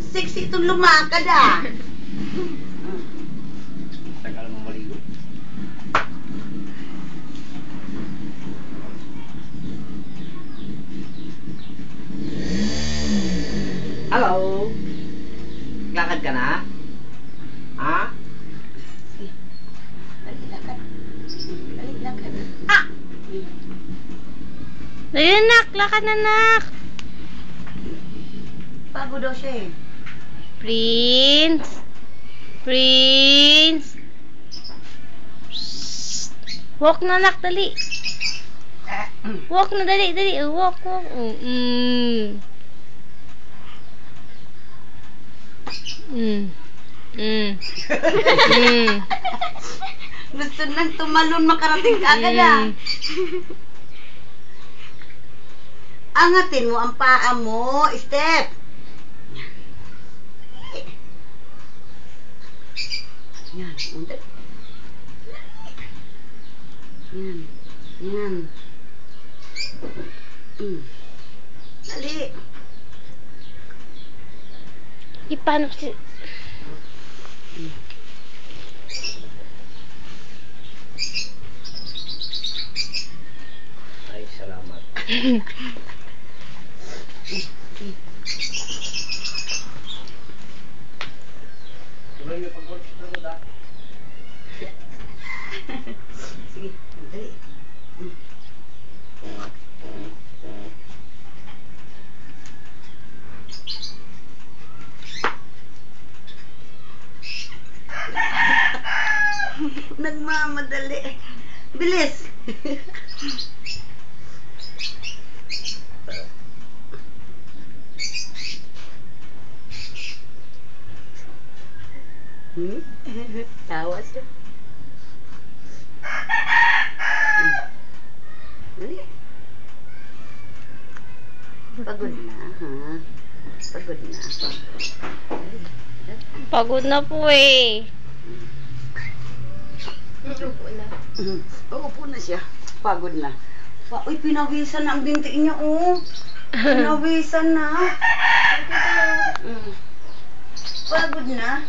Sexy itong lumakad ah. Tagal mo maligo. Hello? Lakad ka na? Ha? Dali lakad. Dali lakad. Ah! Dali nak, lakad na nak. Pagod daw siya eh. Prince. Prince. Walk na nak, dali. Walk na, dali, dali. Walk, walk. Gusto nang tumalon makarating agad ah. Angatin mo ang paa mo, step. Yan, undat. Yan, yan. Dali. Paano si... Ay, salamat. Tuloy mo pag-work sa ah. Sige, dali. Nagmamadali. Bilis. Tawa siya. Dali. Pagod na, ha? Pagod na. Pagod na po eh. Uupo na siya. Pagod na. Uy, pinawisan na ang binti niya, oh. Pinawisan na. Pagod na.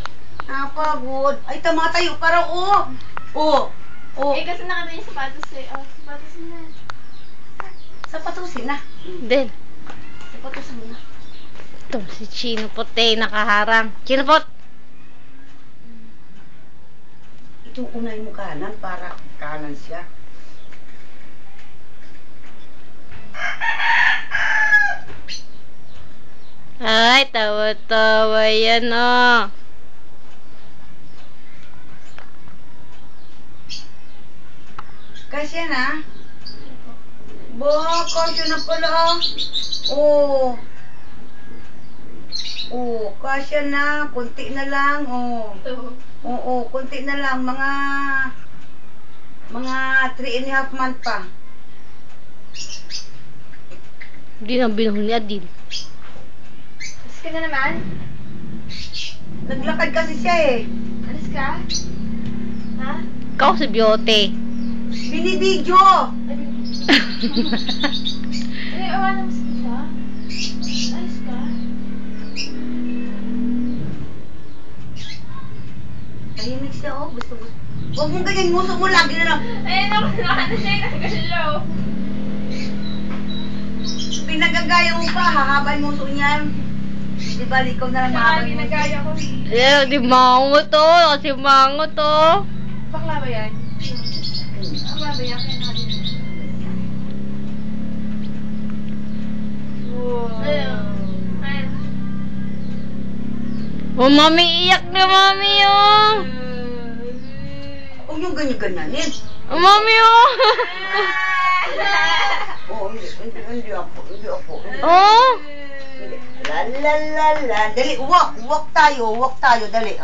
Pagod. Ay, tamatayo ka raw, oh. Oh. Oh. Eh, kasi nakita yung sapatos eh. Oh, sapatos na. Sapatusin na. Then, Sapatusin mo na. ito si Chino Pote nakaharang. Chino Pot! Ito, unay mo kanan para kanan siya. Ay, tawa-tawa yan, oh. Kasya na. Kasya na pala. Oh. Oh, kasya na. Kunti na lang. Oh. Oo, kunti na lang. Mga 3.5 month pa. Hindi na binuhon ni Adil. Alis ka na naman? Naglakad kasi siya eh. Alis ka? Ha? Ikaw si Biote. Binibidyo! Ay, awalan mo siya. Alis ka? Tahimik siya, oh. Gusto. Huwag mong ganyan, nguso mo lagi na lang. Ayun ako, nakano siya yung nagkasalaw. Pinagagaya mo pa, hahaba yung nguso niyan. Di ba, ikaw na lang mahaba yung nguso. Ginagaya ko eh. Eh, di mango to. Kasi mango to. Bakla ba yan? Bakla ba yan? Kaya natin. Wow. Ayun. Oh, mami, iyak na mami, oh. Huwag yung ganyan-ganyanin. Oh, mami, oh. Oo, hindi ako. Oh. La. Dali, walk tayo, dali.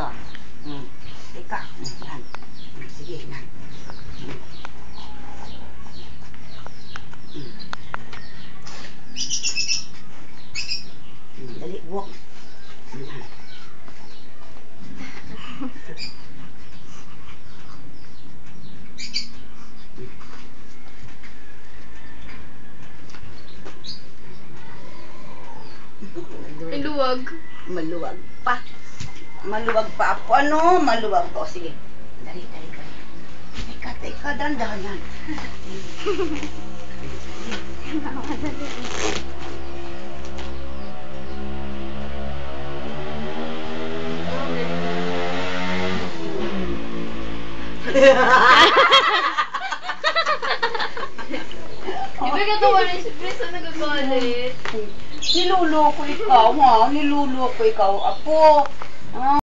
Teka, yan. Sige, yan. Dali, walk. Yan. Iluwag. Maluwag pa. Maluwag pa ako. Ano? Maluwag pa. O, sige. Dali. Teka, dandahan yan. Di ba katawa na si Chris na nagagalit? Niluloko ikaw, ha? Niluloko ikaw, apo. Ah.